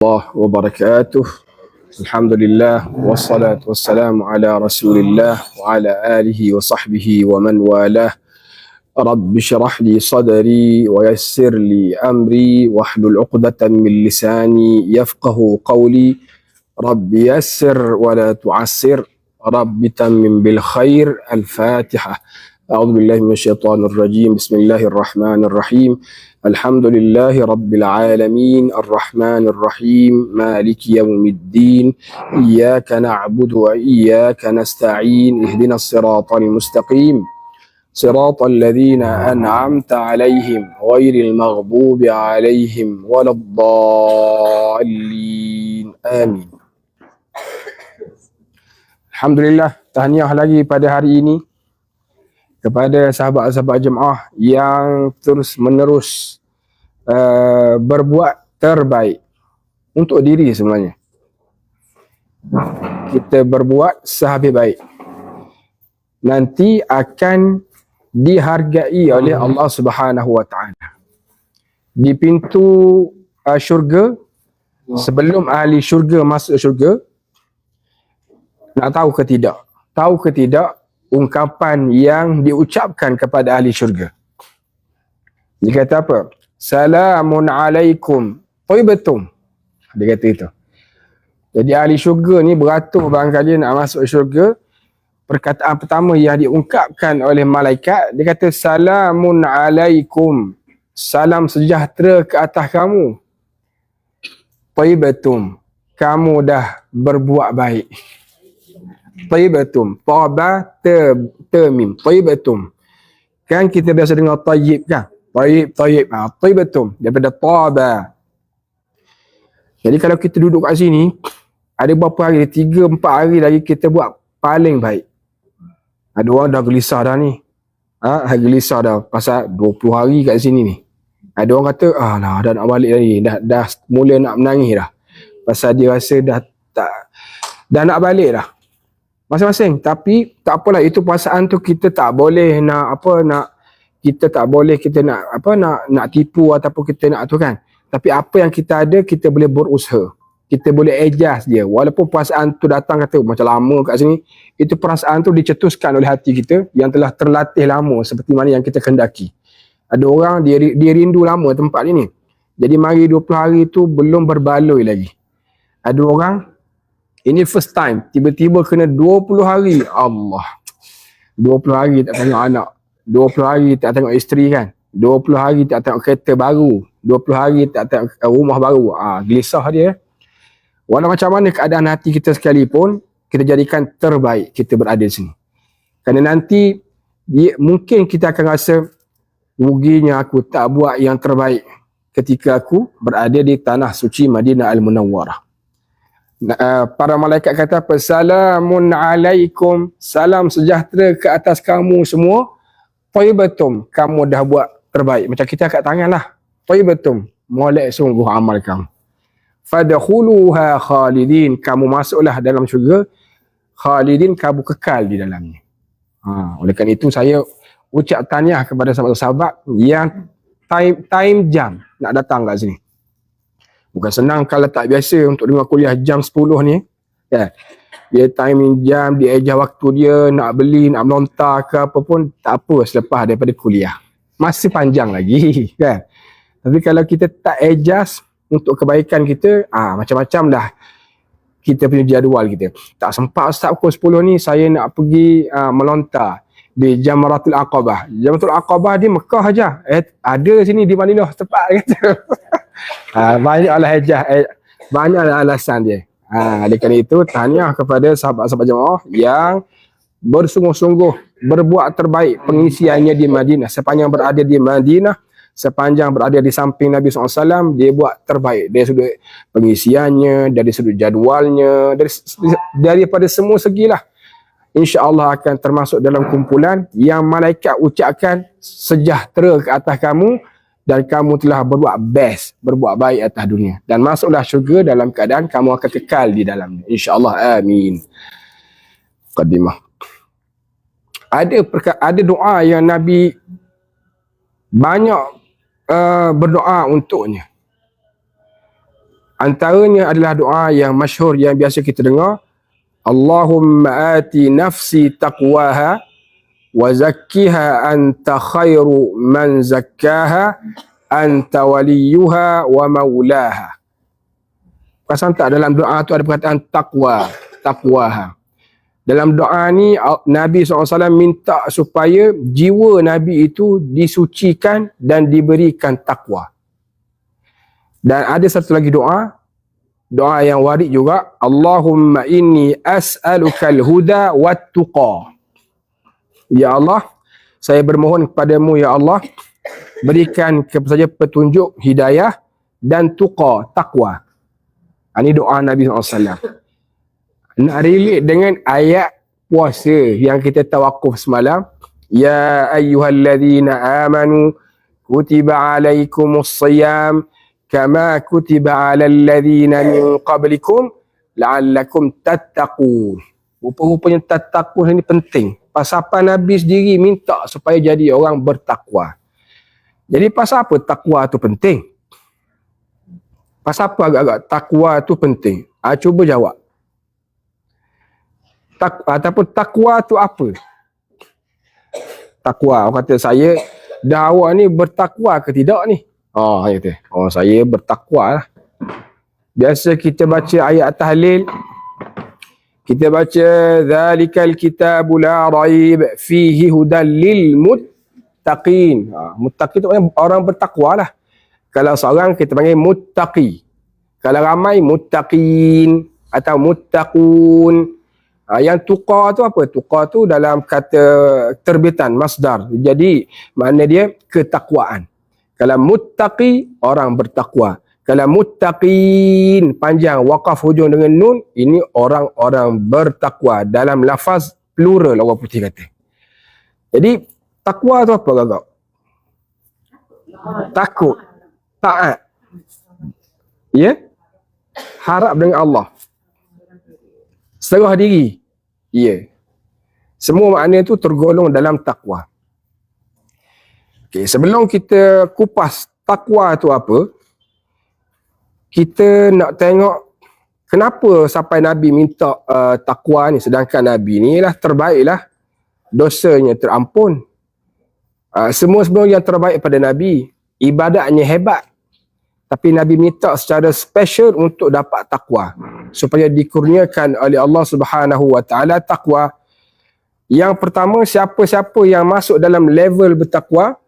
الله وبركاته. الحمد لله والصلاة والسلام على رسول الله وعلى آله وصحبه ومن والاه. رب اشرح لي صدري ويسر لي أمري واحلل عقدة من لساني يفقه قولي. رب يسر ولا تعسر، رب تمم بالخير. الفاتحة. أعوذ بالله من الشيطان الرجيم. بسم الله الرحمن الرحيم. الحمد لله رب العالمين الرحمن الرحيم مالك يوم الدين. إياك نعبد وإياك نستعين. اهدنا الصراط المستقيم صراط الذين أنعمت عليهم غير المغضوب عليهم ولا الضالين. آمين. Alhamdulillah, tahniah lagi pada hari ini kepada sahabat-sahabat jemaah yang terus menerus berbuat terbaik untuk diri sebenarnya. Kita berbuat sehabis baik, nanti akan dihargai oleh Allah Subhanahu Wa Taala di pintu syurga. Sebelum ahli syurga masuk syurga, nak tahu ke tidak? Tahu ke tidak ungkapan yang diucapkan kepada ahli syurga? Dia kata apa? Salamun alaikum thayyibatum. Dia kata itu. Jadi ahli syurga ni beratur barangkali nak masuk syurga. Perkataan pertama yang diungkapkan oleh malaikat, dia kata salamun alaikum. Salam sejahtera ke atas kamu. Thayyibatum. Kamu dah berbuat baik. Thayyibatum, taba termim, thayyibatum. Kan kita biasa dengar tayyib kan? Tayyib. Thayyibatum daripada taba. Jadi kalau kita duduk kat sini, ada berapa hari, 3-4 hari lagi kita buat paling baik. Ada orang dah gelisah dah ni. Gelisah dah pasal 20 hari kat sini ni. Ada orang kata, dah nak balik lagi, dah mula nak menangis dah. Pasal dia rasa dah nak balik dah. Masing-masing. Tapi tak apalah, itu perasaan tu kita tak boleh nak tipu ataupun kita nak tu kan. Tapi apa yang kita ada, kita boleh berusaha. Kita boleh adjust dia. Walaupun perasaan tu datang kata macam lama kat sini, itu perasaan tu dicetuskan oleh hati kita yang telah terlatih lama seperti mana yang kita kehendaki. Ada orang dia rindu lama tempat ni. Jadi mari 20 hari tu belum berbaloi lagi. Ada orang ini first time, tiba-tiba kena 20 hari. Allah. 20 hari tak tengok anak. 20 hari tak tengok isteri kan. 20 hari tak tengok kereta baru. 20 hari tak tengok rumah baru. Gelisah dia. Walau macam mana keadaan hati kita sekalipun, kita jadikan terbaik kita berada di sini. Kerana nanti mungkin kita akan rasa ruginya aku tak buat yang terbaik ketika aku berada di tanah suci Madinah Al-Munawwarah. Para malaikat kata apa? Salamun alaikum, salam sejahtera ke atas kamu semua. Thayyibatum, kamu dah buat terbaik. Macam kita angkat tangan lah. Thayyibatum, molek sungguh amal kamu. Fadkhuluha khalidin, kamu masuklah dalam syurga. Khalidin, kamu kekal di dalamnya. Oleh kerana itu saya ucap tahniah kepada sahabat-sahabat yang time jam nak datang kat sini. Bukan senang kalau tak biasa untuk dengar kuliah jam 10 ni. Ya. Dia timing jam, dia adjust waktu dia, nak beli, nak melontar ke apa pun, tak apa selepas daripada kuliah. Masih panjang lagi. Kan? Tapi kalau kita tak adjust untuk kebaikan kita, macam-macam dah kita punya jadual kita. Tak sempat start pukul 10 ni, saya nak pergi melontar di Jamratul Aqabah. Jamratul Aqabah di Mekah aja. Ada sini di Madinah tepat kata. Banyaklah banyaklah alasan dia. Oleh kerana itu tahniah kepada sahabat-sahabat jemaah yang bersungguh-sungguh berbuat terbaik pengisiannya di Madinah. Sepanjang berada di Madinah, sepanjang berada di samping Nabi SAW, dia buat terbaik dari sudut pengisiannya, dari sudut jadualnya, daripada semua segilah. InsyaAllah akan termasuk dalam kumpulan yang malaikat ucapkan sejahtera ke atas kamu dan kamu telah berbuat best, berbuat baik atas dunia. Dan masuklah syurga dalam keadaan kamu akan kekal di dalamnya. InsyaAllah. Amin. Qadimah. Ada doa yang Nabi banyak berdoa untuknya. Antaranya adalah doa yang masyhur yang biasa kita dengar. Allahumma ati nafsi taqwaha wa zakkiha anta khairu man zakkaha anta waliyuha wa maulaha. Perasan tak dalam doa tu ada perkataan taqwa, taqwaha. Dalam doa ni Nabi SAW minta supaya jiwa Nabi itu disucikan dan diberikan takwa. Dan ada satu lagi doa yang warid juga, Allahumma inni as'alukal huda wat tuqa. Ya Allah, saya bermohon kepadamu ya Allah, berikan kepada saya petunjuk, hidayah dan tuqa, takwa. Ini doa Nabi SAW. Nak relate dengan ayat puasa yang kita tawakuf semalam. Ya ayyuhalladzina amanu kutiba alaikumus siyam kama kutiba alal ladzina min qablikum la'allakum tattaqun. Rupa-rupanya tattaqun ini penting. Pasal apa Nabi sendiri minta supaya jadi orang bertakwa. Jadi pasal apa takwa tu penting? Pasal apa agak-agak takwa tu penting? Cuba jawab. Ataupun takwa tu apa? Takwa, orang kata saya dah awak ni bertakwa ke tidak ni? Kata, saya bertakwa lah. Biasa kita baca ayat tahlil, kita baca zalikal kitabu la raib fihi hudal lil muttaqin. Muttaqin tu orang bertakwa lah. Kalau seorang kita panggil muttaqi. Kalau ramai muttaqin atau muttaqun. Yang tuqa tu apa? Tuqa tu dalam kata terbitan, masdar. Jadi makna dia ketakwaan. Kalau muttaqi, orang bertakwa. Kalau muttaqin, panjang, waqaf hujung dengan nun, ini orang-orang bertakwa. Dalam lafaz plural orang putih kata. Jadi takwa tu apa kakak? Takut, taat. Ya? Harap dengan Allah. Serah diri. Ya. Semua makna itu tergolong dalam takwa. Okey, sebelum kita kupas takwa itu apa, kita nak tengok kenapa sampai Nabi minta takwa ni, sedangkan Nabi ni lah terbaiklah, dosanya terampun. Semua sebelum yang terbaik pada Nabi, ibadatnya hebat. Tapi Nabi minta secara special untuk dapat takwa, supaya dikurniakan oleh Allah Subhanahu wa taala takwa. Yang pertama, siapa-siapa yang masuk dalam level bertakwa,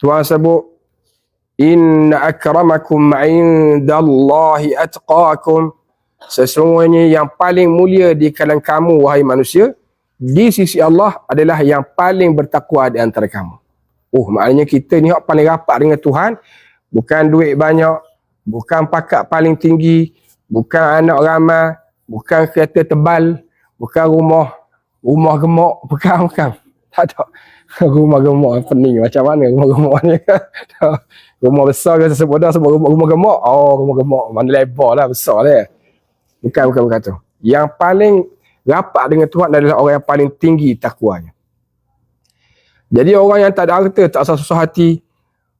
Tuhan sebut inna akramakum indallahi atqakum. Sesungguhnya yang paling mulia di kalangan kamu wahai manusia di sisi Allah adalah yang paling bertakwa di antara kamu. Maknanya kita ni paling rapat dengan Tuhan. Bukan duit banyak, bukan pangkat paling tinggi, bukan anak ramai, bukan kereta tebal, bukan rumah gemuk, bukan. Tak ada. Rumah gemuk pening macam mana rumah gemuk ni? Rumah besar kita sebut dah sebut rumah gemuk. Rumah gemuk mana lebar lah, besar dia. Bukan tu. Yang paling rapat dengan Tuhan adalah orang yang paling tinggi takwanya. Jadi orang yang tak ada harta, tak susah hati,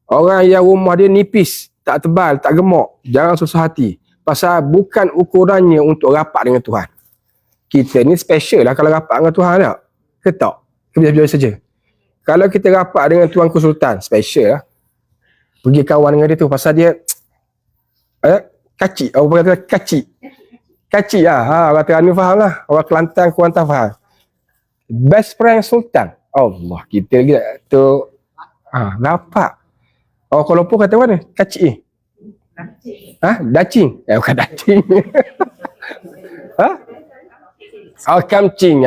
orang yang rumah dia nipis, tak tebal, tak gemuk, jangan susah hati. Pasal bukan ukurannya untuk rapat dengan Tuhan. Kita ni special lah kalau rapat dengan Tuhan tak? Ke tak? Biasa-biasa saja. Kalau kita rapat dengan Tuanku Sultan, special lah. Pergi kawan dengan dia tu, pasal dia kacik. Orang kata kacik. Kacik lah. Orang Terengganu faham lah. Orang Kelantan, Kuantan faham. Best friend Sultan. Allah, kita lagi tu rapat. Orang Kuala Lumpur kata mana? Kacik. Dacing. Bukan dacing. Kamcing.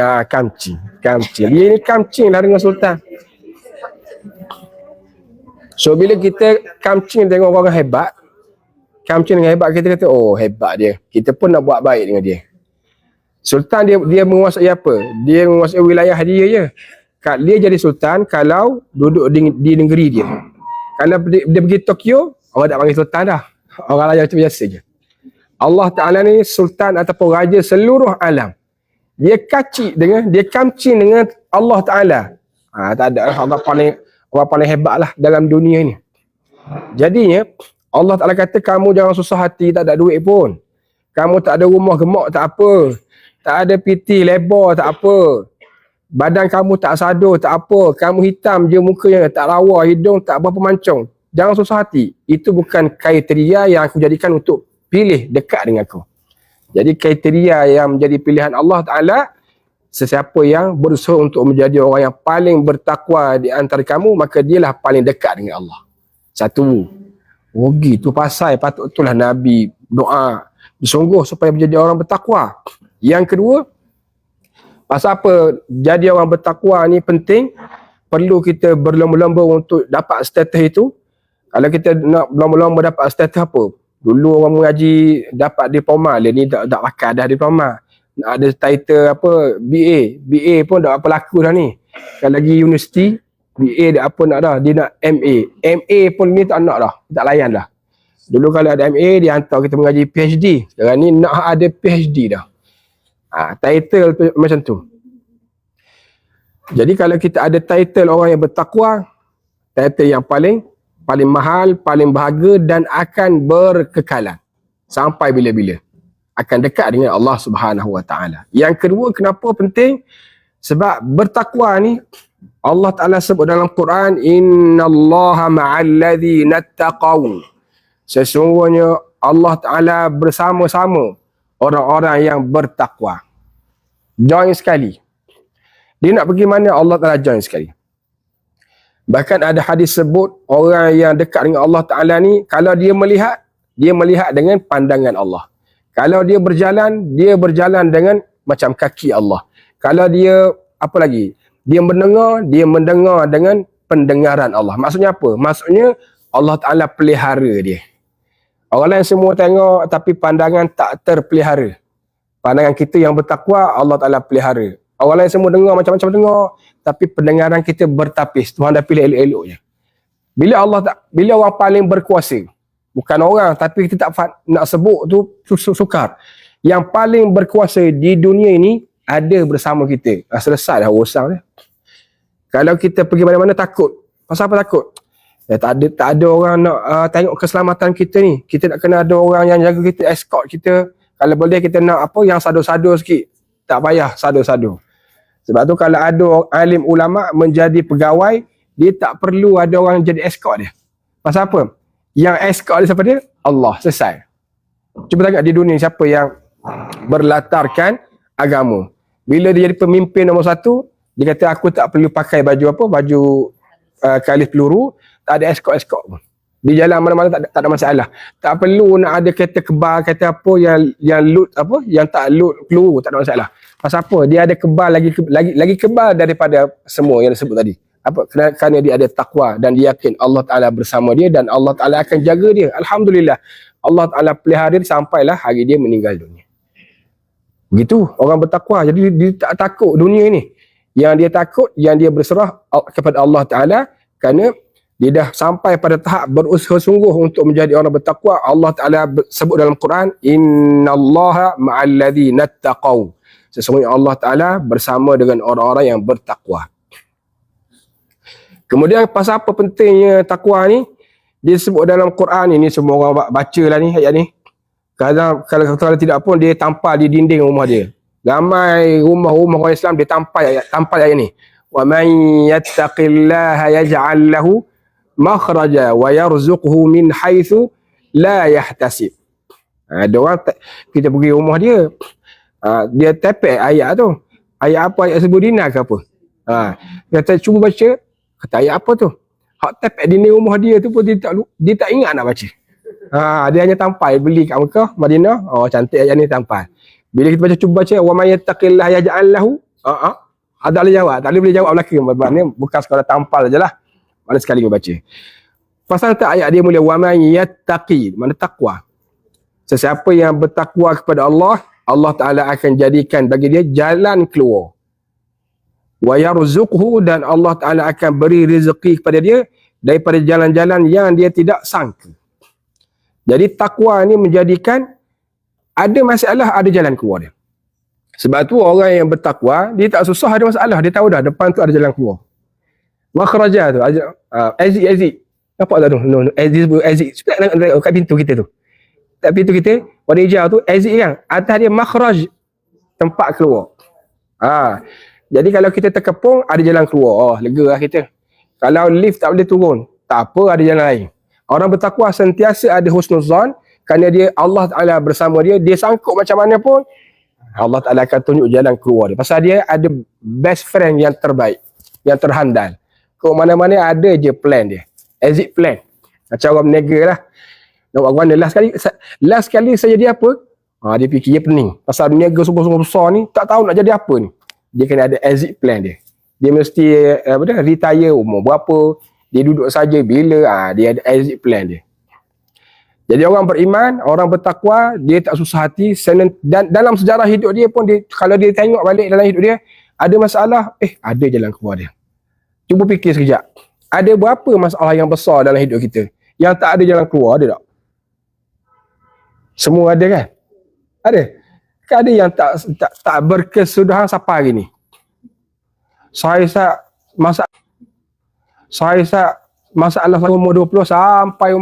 Kamcing. Dia ni kamcing lah dengan Sultan. So bila kita kamcing tengok orang hebat, kamcing dengan hebat, kita kata hebat dia. Kita pun nak buat baik dengan dia. Sultan dia menguasai apa? Dia menguasai wilayah dia je. Dia jadi sultan kalau duduk di negeri dia. Kalau dia pergi Tokyo, orang tak panggil sultan dah. Orang raja macam biasa je. Allah Ta'ala ni sultan ataupun raja seluruh alam. Dia kamcing dengan Allah Ta'ala. Tak ada orang paling hebat lah dalam dunia ni. Jadinya, Allah Ta'ala kata kamu jangan susah hati, tak ada duit pun. Kamu tak ada rumah gemuk tak apa. Tak ada piti lebar tak apa. Badan kamu tak sado tak apa. Kamu hitam je mukanya, tak lawa, hidung tak berapa mancung. Jangan susah hati. Itu bukan kriteria yang aku jadikan untuk pilih dekat dengan aku. Jadi kriteria yang menjadi pilihan Allah Ta'ala, sesiapa yang berusaha untuk menjadi orang yang paling bertakwa di antara kamu, maka dialah paling dekat dengan Allah. Satu. Oh gitu pasal patut itulah Nabi doa bersungguh supaya menjadi orang bertakwa. Yang kedua, pasal apa jadi orang bertakwa ni penting, perlu kita berlomba-lomba untuk dapat status itu. Kalau kita nak berlomba-lomba dapat status apa? Dulu orang mengaji dapat diploma, dia ni tak pakai dah diploma. Nak ada title apa BA pun tak apa laku dah ni. Kalau lagi universiti BA dia apa nak dah, dia nak MA pun ni tak nak dah, tak layan dah. Dulu kalau ada MA dia hantar kita mengaji PhD, sekarang ni nak ada PhD dah. Title tu, macam tu. Jadi kalau kita ada title orang yang bertakwa, title yang paling mahal, paling berharga dan akan berkekalan sampai bila-bila. Akan dekat dengan Allah Subhanahu Wa Taala. Yang kedua, kenapa penting? Sebab bertakwa ni Allah Taala sebut dalam Quran, innallaha ma'al ladzina taqaw. Sesungguhnya Allah Taala bersama-sama orang-orang yang bertakwa. Join sekali. Dia nak pergi mana, Allah Ta'ala join sekali. Bahkan ada hadis sebut orang yang dekat dengan Allah Ta'ala ni, kalau dia melihat dengan pandangan Allah. Kalau dia berjalan dengan macam kaki Allah. Kalau dia, apa lagi? Dia mendengar dengan pendengaran Allah. Maksudnya apa? Maksudnya Allah Ta'ala pelihara dia. Orang lain semua tengok tapi pandangan tak terpelihara. Pandangan kita yang bertakwa, Allah Ta'ala pelihara. Orang lain semua dengar macam-macam dengar, tapi pendengaran kita bertapis. Tuhan dah pilih elok-elok je. Bila orang paling berkuasa, bukan orang, tapi kita tak nak sebut tu sukar. Yang paling berkuasa di dunia ini ada bersama kita. Selesai dah urusan dia. Kalau kita pergi mana-mana takut. Pasal apa takut? Tak ada orang nak tengok keselamatan kita ni. Kita nak kena ada orang yang jaga kita, escort kita. Kalau boleh kita nak apa yang sado-sado sikit. Tak payah sado-sado. Sebab tu kalau ada alim ulama menjadi pegawai, dia tak perlu ada orang jadi escort dia. Pasal apa? Yang escort dia siapa dia? Allah. Selesai. Cuba tengok di dunia siapa yang berlatarkan agama. Bila dia jadi pemimpin nombor satu, dia kata aku tak perlu pakai baju apa? Baju kalis peluru. Tak ada escort pun. Di jalan mana-mana tak ada masalah. Tak perlu nak ada kereta kebal, kereta apa yang load apa, yang tak load peluru, tak ada masalah. Pasal apa? Dia ada kebal lagi kebal daripada semua yang disebut tadi. Apa? Kerana dia ada takwa dan dia yakin Allah Taala bersama dia dan Allah Taala akan jaga dia. Alhamdulillah. Allah Taala pelihara dia sampailah hari dia meninggal dunia. Begitu orang bertakwa. Jadi dia tak takut dunia ini. Yang dia takut, yang dia berserah kepada Allah Taala, kerana dia dah sampai pada tahap berusaha sungguh untuk menjadi orang bertakwa. Allah Ta'ala sebut dalam Quran, innallaha ma'al ladzina taqaw. Sesungguhnya Allah Ta'ala bersama dengan orang-orang yang bertakwa. Kemudian pasal apa pentingnya takwa ni? Dia sebut dalam Quran ini, semua orang baca lah ni ayat ni. Kalau tidak pun dia tampal di dinding rumah dia. Ramai rumah-rumah orang Islam dia tampal ayat ni. Wa man yattaqillaha yaj'al lahu makhraja wa yarzuqhu min haitsu la yahtasib. Ada orang kita pergi rumah dia, dia tepek ayat tu. Ayat apa? Ayat Sebudina ke apa? Dia kata cuba baca, kata ayat apa tu? Hak tepek dinding rumah dia tu pun dia tak ingat nak baca. Dia hanya tampal beli kat Mekah, Madinah. Oh cantik ayat ni tampal. Bila kita cuba baca wa may yattaqillaha yaj'al lahu, ada boleh jawab, tak boleh jawab belakang. Maknanya bukan sekadar tampal sajalah. Mana sekali baca. Pasal tak ayat dia mula wa man yattaqi, mana takwa. Sesiapa yang bertakwa kepada Allah, Allah Taala akan jadikan bagi dia jalan keluar. Wa yarzuqhu, dan Allah Taala akan beri rezeki kepada dia daripada jalan-jalan yang dia tidak sangka. Jadi takwa ni menjadikan ada masalah, ada jalan keluar dia. Sebab tu orang yang bertakwa, dia tak susah ada masalah, dia tahu dah depan tu ada jalan keluar. Makhraja tu, exit. Nampak tak tu? No, no. Exit. Cepat kat pintu kita tu. Kat pintu kita, warna hijau tu, exit kan? Atas dia makhraj, tempat keluar. Jadi kalau kita terkepung, ada jalan keluar. Oh, lega lah kita. Kalau lift tak boleh turun, tak apa, ada jalan lain. Orang bertakwa sentiasa ada husnuzan, kerana dia, Allah Ta'ala bersama dia, dia sangkut macam mana pun, Allah Ta'ala akan tunjuk jalan keluar dia. Pasal dia ada best friend yang terbaik, yang terhandal. Kau mana-mana ada je plan dia. Exit plan. Macam orang berniaga lah. Nak buat mana last kali saya jadi apa? Dia fikir dia pening. Pasal berniaga sungguh-sungguh besar ni, tak tahu nak jadi apa ni. Dia kena ada exit plan dia. Dia mesti retire umur berapa, dia duduk saja bila, dia ada exit plan dia. Jadi orang beriman, orang bertakwa, dia tak susah hati. Dan dalam sejarah hidup dia pun, kalau dia tengok balik dalam hidup dia, ada masalah, ada jalan keluar dia. Cuba fikir sekejap. Ada berapa masalah yang besar dalam hidup kita yang tak ada jalan keluar, ada tak? Semua ada kan? Ada. Ada yang tak berkesudahan sampai hari ni. Saya masalah umur 20 sampai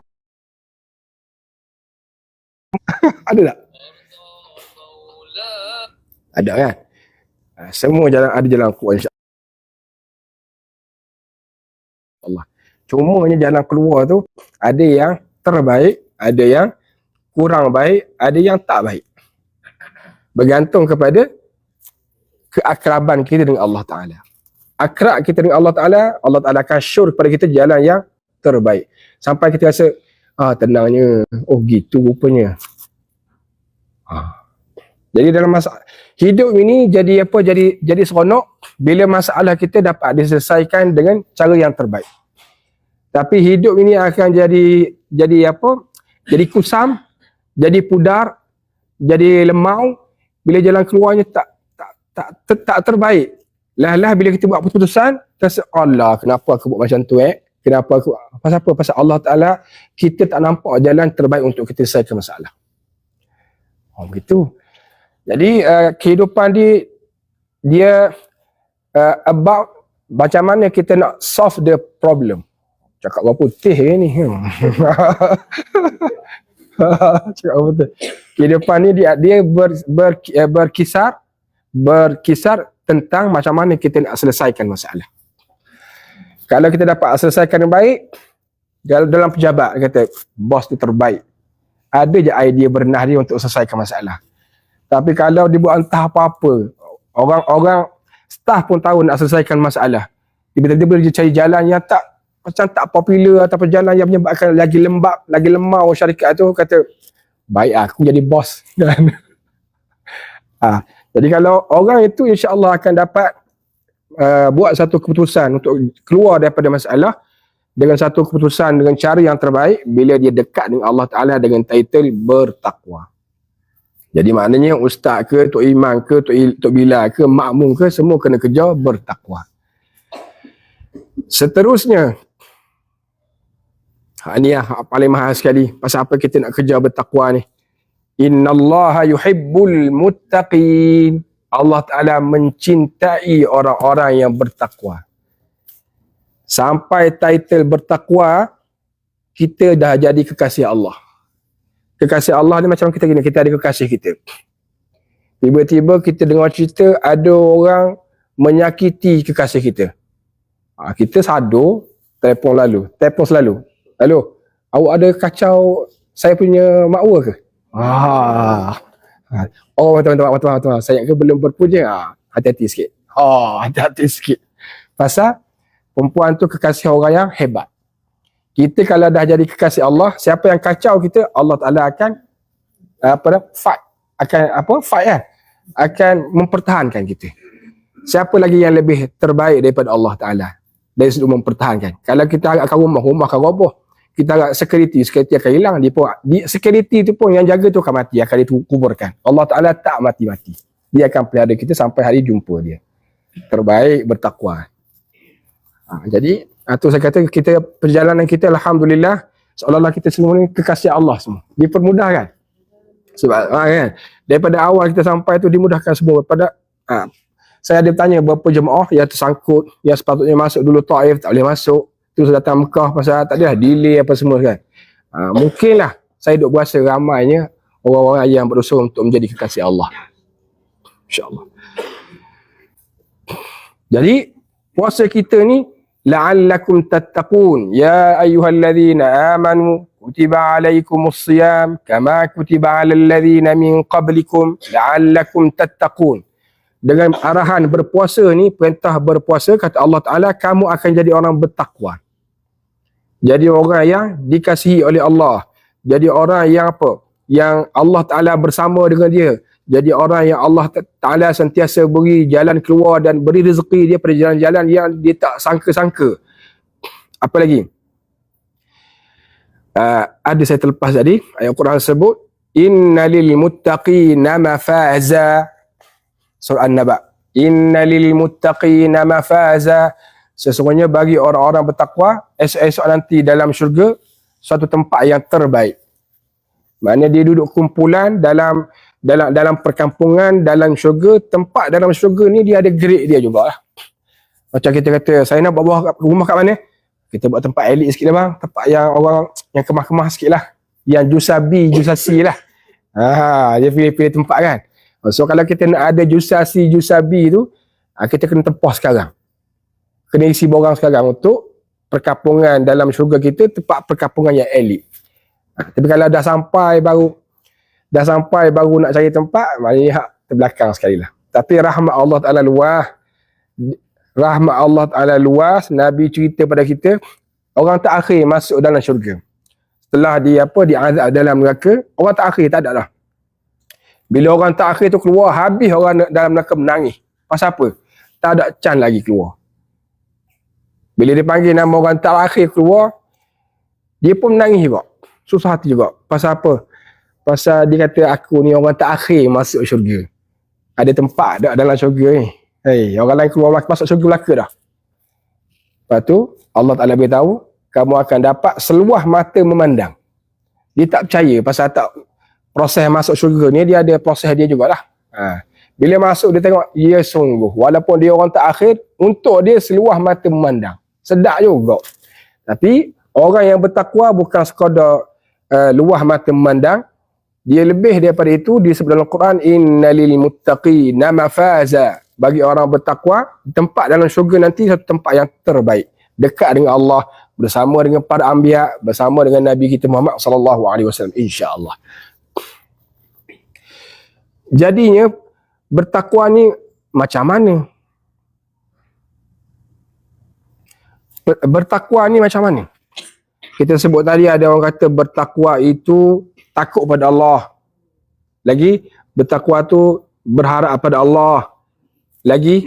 ada tak? Ada kan? Semua ada jalan keluar, insya-Allah. Cumanya jalan keluar tu ada yang terbaik, ada yang kurang baik, ada yang tak baik. Bergantung kepada keakraban kita dengan Allah Ta'ala. Akrab kita dengan Allah Ta'ala, Allah Ta'ala akan syur kepada kita jalan yang terbaik. Sampai kita rasa, tenangnya, oh gitu rupanya. Jadi dalam masa hidup ini jadi apa? Jadi seronok bila masalah kita dapat diselesaikan dengan cara yang terbaik. Tapi hidup ini akan jadi apa? Jadi kusam, jadi pudar, jadi lemau bila jalan keluarnya tak terbaik. Lah bila kita buat keputusan, rasa Allah, kenapa aku buat macam tu Kenapa aku? Pasal apa? Pasal Allah Ta'ala, kita tak nampak jalan terbaik untuk kita selesaikan masalah. Begitu. Jadi kehidupan dia about macam mana kita nak solve the problem. Cakap orang putih ni. Cakap orang putih. Kehidupan ni dia berkisar tentang macam mana kita nak selesaikan masalah. Kalau kita dapat selesaikan yang baik, dalam pejabat kata bos tu terbaik, ada je idea berenah dia untuk selesaikan masalah. Tapi kalau dia buat entah apa-apa, orang staff pun tahu nak selesaikan masalah, tiba-tiba dia cari jalan yang macam tak popular ataupun jalan yang menyebabkan lagi lembab, lagi lemau syarikat tu, kata baik aku jadi bos. Jadi kalau orang itu insya-Allah akan dapat buat satu keputusan untuk keluar daripada masalah dengan satu keputusan dengan cara yang terbaik bila dia dekat dengan Allah Ta'ala dengan title bertakwa. Jadi maknanya ustaz ke, tok imam ke, tok bilal ke, makmum ke, semua kena kerja bertakwa. Seterusnya, ini paling mahal sekali. Pasal apa kita nak kerja bertakwa ni? Innallaha yuhibbul muttaqin. Allah Ta'ala mencintai orang-orang yang bertakwa. Sampai title bertakwa, kita dah jadi kekasih Allah. Kekasih Allah ni macam kita gini, kita ada kekasih kita. Tiba-tiba kita dengar cerita ada orang menyakiti kekasih kita. Kita sadar, telefon selalu. Hello, awak ada kacau saya punya makwa ke? Oh, teman-teman, saya ke belum berpuja. Hati-hati sikit. Hati-hati sikit. Pasal perempuan tu kekasih orang yang hebat. Kita kalau dah jadi kekasih Allah, siapa yang kacau kita, Allah Ta'ala akan fight. Fight kan? Akan mempertahankan kita. Siapa lagi yang lebih terbaik daripada Allah Ta'ala dari sudut mempertahankan? Kalau kita agakkan rumah akan roboh. Kita agak security akan hilang. Security tu pun yang jaga tu akan mati, akan dikuburkan. Allah Ta'ala tak mati-mati. Dia akan pelihara kita sampai hari jumpa dia. Terbaik bertakwa. Jadi tu saya kata kita perjalanan kita alhamdulillah seolah-olah kita semua ni kekasih Allah semua. Dipermudahkan. Sebab kan daripada awal kita sampai tu dimudahkan semua. Saya ada bertanya berapa jemaah yang tersangkut, yang sepatutnya masuk dulu Taif tak boleh masuk. tu datang Mekah pasal tak adalah delay apa semua kan. Mungkinlah saya duk berasa ramainya orang-orang yang berusaha untuk menjadi kekasih Allah. InsyaAllah. Jadi puasa kita ni la'allakum tattaqun ya ayyuhalladzina amanu kutiba alaikumus siyam kama kutiba alal ladzina min qablikum la'allakum tattaqun. Dengan arahan berpuasa ni, perintah berpuasa, kata Allah Ta'ala, kamu akan jadi orang bertakwa. Jadi orang yang dikasihi oleh Allah. Jadi orang yang apa? Yang Allah Ta'ala bersama dengan dia. Jadi orang yang Allah Ta'ala sentiasa beri jalan keluar dan beri rezeki dia pada jalan-jalan yang dia tak sangka-sangka. Apa lagi? Ada saya terlepas tadi, ayat Quran sebut, innalil muttaqina mafaza. Surah An-Naba. Innalil muttaqina mafaza. Sesungguhnya bagi orang-orang bertakwa, esok-esok nanti dalam syurga, suatu tempat yang terbaik. Maknanya dia duduk kumpulan dalam perkampungan, dalam syurga. Tempat dalam syurga ni dia ada grade dia jugalah. Macam kita kata, saya nak buat rumah kat mana? Kita buat tempat elit sikit lah bang. Tempat yang orang yang kemah-kemah sikit lah. Yang jusabi, jusasi lah. Dia pilih-pilih tempat kan. So kalau kita nak ada jusabi tu, kita kena tempoh sekarang. Kena isi borang sekarang untuk perkampungan dalam syurga kita, tempat perkampungan yang elit. Tapi kalau dah sampai baru nak cari tempat, maknanya terbelakang sekali lah. Tapi rahmat Allah Ta'ala luas. Rahmat Allah Ta'ala luas. Nabi cerita pada kita, orang terakhir masuk dalam syurga. Setelah diazab dalam neraka, orang terakhir tak ada lah. Bila orang terakhir tu keluar, habis orang dalam neraka menangis. Pasal apa? Tak ada can lagi keluar. Bila dia panggil nama orang terakhir keluar, dia pun menangis juga. Susah hati juga. Pasal apa? Pasal dia kata, aku ni orang terakhir masuk syurga. Ada tempat tak dalam syurga ni? Orang lain keluar masuk syurga belaka dah. Lepas tu, Allah Ta'ala beritahu, kamu akan dapat seluah mata memandang. Dia tak percaya pasal tak proses masuk syurga ni, dia ada proses dia jugalah. Bila masuk dia tengok, ya sungguh. Walaupun dia orang terakhir, untuk dia seluah mata memandang. Sedap juga. Tapi, orang yang bertakwa bukan sekadar luah mata memandang. Dia lebih daripada itu, disebut dalam Quran, innalil muttaqina mafaza. Bagi orang bertakwa, tempat dalam syurga nanti satu tempat yang terbaik. Dekat dengan Allah, bersama dengan para anbiya, bersama dengan Nabi kita Muhammad sallallahu alaihi wasallam, insya-Allah. Jadinya bertakwa ni macam mana? Bertakwa ni macam mana? Kita sebut tadi ada orang kata bertakwa itu takut pada Allah. Lagi bertakwa tu berharap pada Allah. Lagi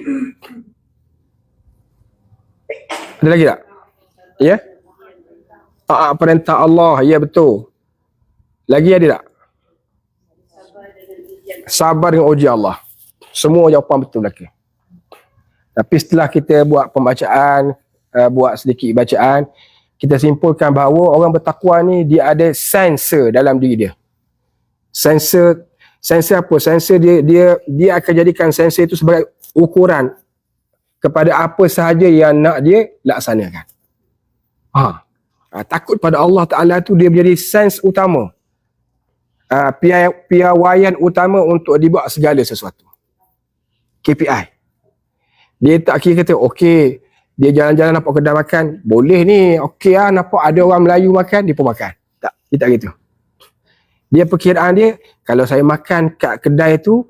ada lagi tak? Ya? Taat perintah Allah. Ya, betul. Lagi ada tak? Sabar dengan ujian Allah. Semua jawapan betul belaka. Tapi setelah kita buat pembacaan, buat sedikit bacaan, kita simpulkan bahawa orang bertakwa ni dia ada sensor dalam diri dia. Sensor apa? Sensor dia akan jadikan sensor itu sebagai ukuran kepada apa sahaja yang nak dia laksanakan. Takut pada Allah Ta'ala tu dia menjadi sense utama. Piawaian utama untuk dibuat segala sesuatu. KPI. Dia tak kira kata, okey, dia jalan-jalan nampak kedai makan, boleh ni, okey lah, nampak ada orang Melayu makan, dia pun makan. Tak, dia tak gitu. Dia perkiraan dia, kalau saya makan kat kedai tu,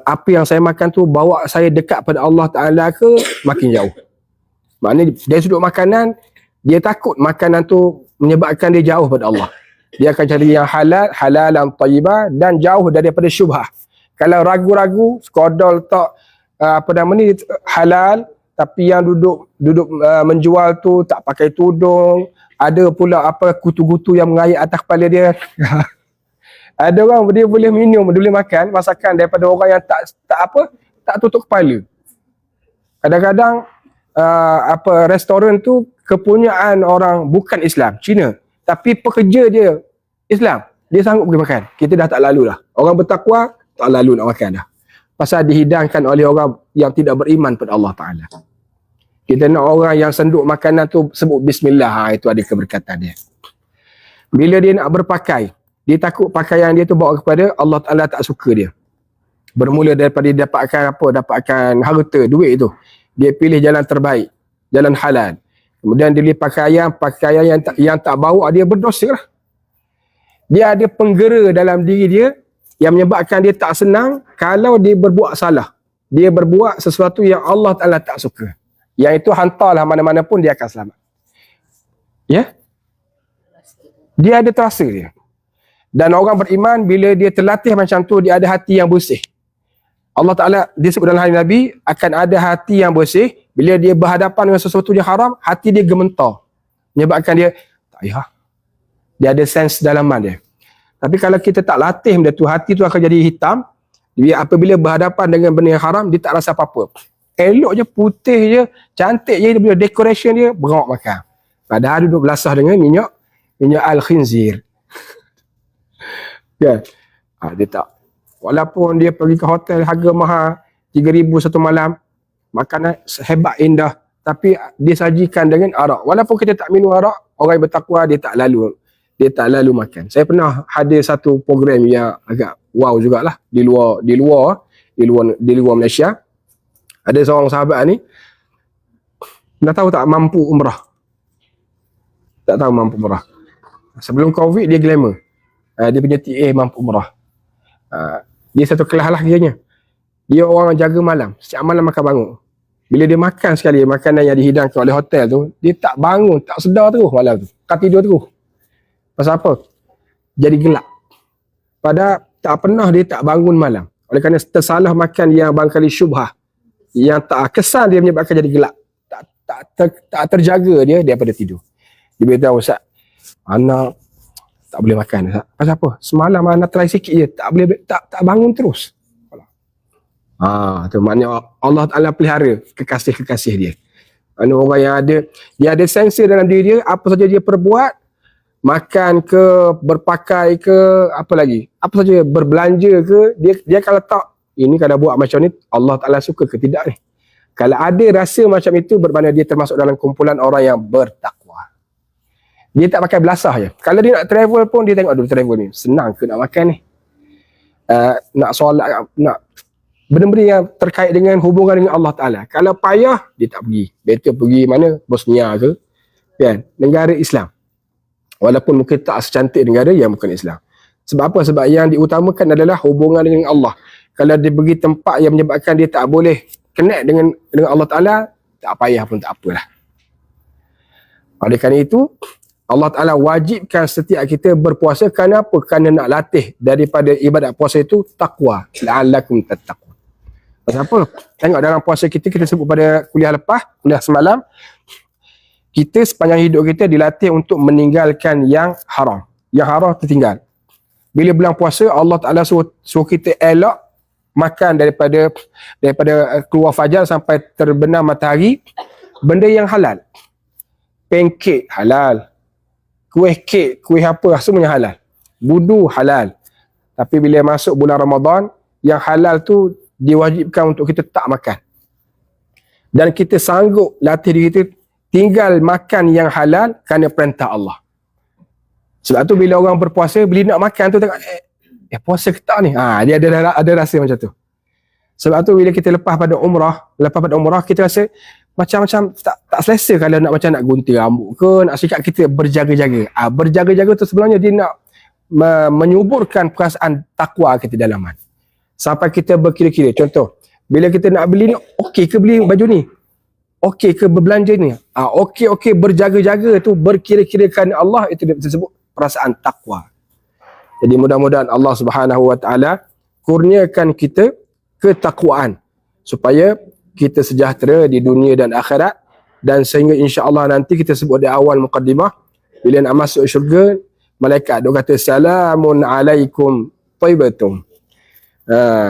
apa yang saya makan tu bawa saya dekat pada Allah Ta'ala ke makin jauh. Maknanya dari sudut makanan, dia takut makanan tu menyebabkan dia jauh pada Allah. Dia akan cari yang halal, halalan tayyibah dan jauh daripada syubhah. Kalau ragu-ragu, sekadar letak halal, tapi yang duduk menjual tu tak pakai tudung, ada pula kutu-kutu yang mengayat atas kepala dia. Ada orang dia boleh minum, dia boleh makan masakan daripada orang yang tak tutup kepala. Kadang-kadang restoran tu kepunyaan orang bukan Islam, Cina, tapi pekerja dia Islam, dia sanggup pergi makan. Kita dah tak lalu lah. Orang bertakwa tak lalu nak makan dah. Pasal dihidangkan oleh orang yang tidak beriman pada Allah Ta'ala. Kita nak orang yang senduk makanan tu sebut bismillah, itu ada keberkatan dia. Bila dia nak berpakai, dia takut pakaian dia tu bawa kepada Allah Ta'ala tak suka dia. Bermula daripada dia dapatkan harta, duit tu, dia pilih jalan terbaik, jalan halal. Kemudian dia pilih pakaian yang tak bawa dia berdosa lah. Dia ada penggera dalam diri dia yang menyebabkan dia tak senang kalau dia berbuat salah. Dia berbuat sesuatu yang Allah Ta'ala tak suka. Yang itu hantarlah mana-mana pun dia akan selamat. Ya? Dia ada terasa dia. Dan orang beriman bila dia terlatih macam tu, dia ada hati yang bersih. Allah Ta'ala disebut dalam hadis Nabi akan ada hati yang bersih. Bila dia berhadapan dengan sesuatu yang haram, hati dia gementar. Menyebabkan dia tak payah. Dia ada sense dalaman dia. Tapi kalau kita tak latih benda tu, hati tu akan jadi hitam. Dia apabila berhadapan dengan benda yang haram, dia tak rasa apa-apa. Elok je, putih je, cantik je, dia punya decoration dia, berangkat makan. Padahal duduk belasah dengan minyak al-khinzir. Kan? Dia tak. Walaupun dia pergi ke hotel harga mahal, 3,000 satu malam, makanan hebat indah, tapi dia sajikan dengan arak. Walaupun kita tak minum arak, orang yang bertakwa dia tak lalu makan. Saya pernah ada satu program yang agak wow jugalah di luar Malaysia. Ada seorang sahabat ni, dah tahu tak mampu umrah. Tak tahu mampu umrah. Sebelum Covid dia glamour. Dia punya TA mampu umrah. Dia satu kelas lah kiranya. Dia orang jaga malam. Setiap malam makan bangun. Bila dia makan sekali, makanan yang dihidangkan oleh hotel tu, dia tak bangun, tak sedar terus malam tu. Kan tidur terus. Pasal apa? Jadi gelap. Padahal tak pernah dia tak bangun malam. Oleh kerana tersalah makan yang barangkali syubhah. Yang tak kesan dia menyebabkan jadi gelap. Tak terjaga dia daripada tidur. Dia beritahu, Ustaz, anak tak boleh makan. Pasal apa? Semalam anak try sikit je, tak bangun terus. Tu maknanya Allah Ta'ala pelihara kekasih-kekasih dia. Orang yang ada sensor dalam diri dia, apa saja dia perbuat, makan ke, berpakai ke, apa lagi, apa saja, berbelanja ke, dia kalau tak, ini kalau buat macam ni, Allah Ta'ala suka ke tidak ni. Kalau ada rasa macam itu, bermakna dia termasuk dalam kumpulan orang yang bertakwa. Dia tak pakai belasah je. Kalau dia nak travel pun, dia tengok dulu travel ni, senang ke nak makan ni, nak solat, nak benda-benda yang terkait dengan hubungan dengan Allah Ta'ala. Kalau payah, dia tak pergi. Better pergi mana? Bosnia ke, kan? Negara Islam. Walaupun mungkin tak secantik negara yang bukan Islam. Sebab apa? Sebab yang diutamakan adalah hubungan dengan Allah. Kalau dia pergi tempat yang menyebabkan dia tak boleh connect dengan Allah Ta'ala, tak payah pun tak apalah. Oleh kerana itu, Allah Ta'ala wajibkan setiap kita berpuasa. Kerana apa? Kerana nak latih daripada ibadat puasa itu takwa. La'allakum tattaqun. Pasal apa? Tengok dalam puasa kita sebut pada kuliah lepas, kuliah semalam, kita sepanjang hidup kita dilatih untuk meninggalkan yang haram. Yang haram tertinggal. Bila bulan puasa, Allah Ta'ala suruh kita elok makan daripada keluar fajar sampai terbenam matahari, benda yang halal. Pancake halal. Kuih kek, kuih apa, semuanya halal. Budu halal. Tapi bila masuk bulan Ramadan, yang halal tu diwajibkan untuk kita tak makan. Dan kita sanggup latih diri kita tinggal makan yang halal kerana perintah Allah. Sebab tu bila orang berpuasa, bila nak makan tu tengok, puasa ke tak ni? Dia ada rasa macam tu. Sebab tu bila kita lepas pada umrah, kita rasa macam-macam tak selesa kalau nak macam nak gunting rambut ke, nak sikap kita berjaga-jaga. Berjaga-jaga tu sebenarnya dia nak menyuburkan perasaan takwa kita dalaman. Sampai kita berkira-kira. Contoh, bila kita nak beli ni, okey ke beli baju ni? Okey ke berbelanja ni? Okey, berjaga-jaga tu, berkira-kirakan Allah, itu disebut perasaan takwa. Jadi mudah-mudahan Allah Subhanahu Wa Taala kurniakan kita ketakwaan supaya kita sejahtera di dunia dan akhirat, dan sehingga insya-Allah nanti kita sebut di awal muqaddimah, bila nak masuk syurga, malaikat dok kata salamun alaikum thayyibatum.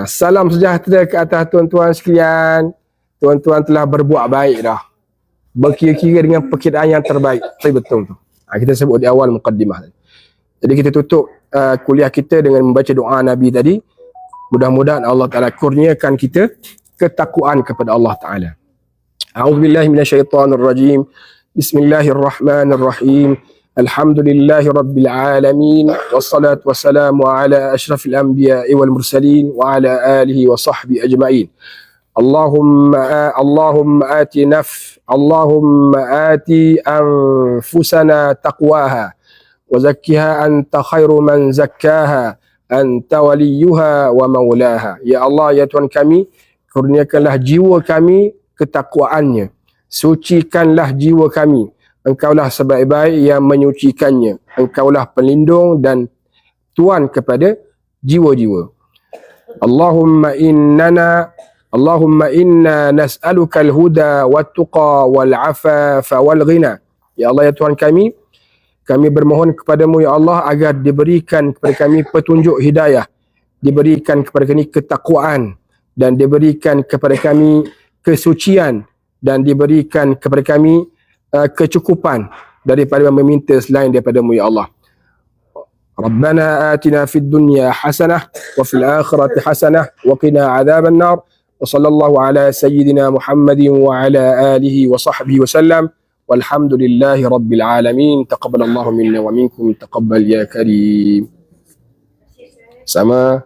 Salam sejahtera ke atas tuan-tuan sekalian. Tuan-tuan telah berbuat baik dah. Berkira-kira dengan perkiraan yang terbaik. Betul tu. Kita sebut di awal muqaddimah. Jadi kita tutup kuliah kita dengan membaca doa Nabi tadi. Mudah-mudahan Allah Ta'ala kurniakan kita ketakwaan kepada Allah Ta'ala. أعوذ بالله من الشيطان الرجيم. بسم الله الرحمن الرحيم. الحمد لله رب العالمين، والصلاة والسلام على أشرف الأنبياء والمرسلين وعلى آله وصحبه أجمعين. اللهم آت أنفسنا تقواها وزكها أنت خير من زكاها أنت وليها ومولاها. Ya Allah, ya Tuhan kami, kurniakanlah jiwa kami ketakwaannya, sucikanlah jiwa kami, Engkaulah sebaik-baik yang menyucikannya, Engkaulah pelindung dan Tuan kepada jiwa-jiwa. Allahumma inna nas'aluka al-huda wat-tuqa wal-afafa wal-ghina. Ya Allah, ya Tuhan kami bermohon kepadamu ya Allah agar diberikan kepada kami petunjuk hidayah, diberikan kepada kami ketakwaan, dan diberikan kepada kami kesucian, dan diberikan kepada kami kecukupan daripada meminta selain daripadamu ya Allah. Rabbana atina fid dunya hasanah wa fil akhirati hasanah wa qina adzaban nar. Wa sallallahu ala sayyidina Muhammadin wa ala alihi wa sahbihi wa sallam. Walhamdulillahi rabbil alamin. Taqabbalallahu minna wa minkum. Taqabbal ya karim. Sama.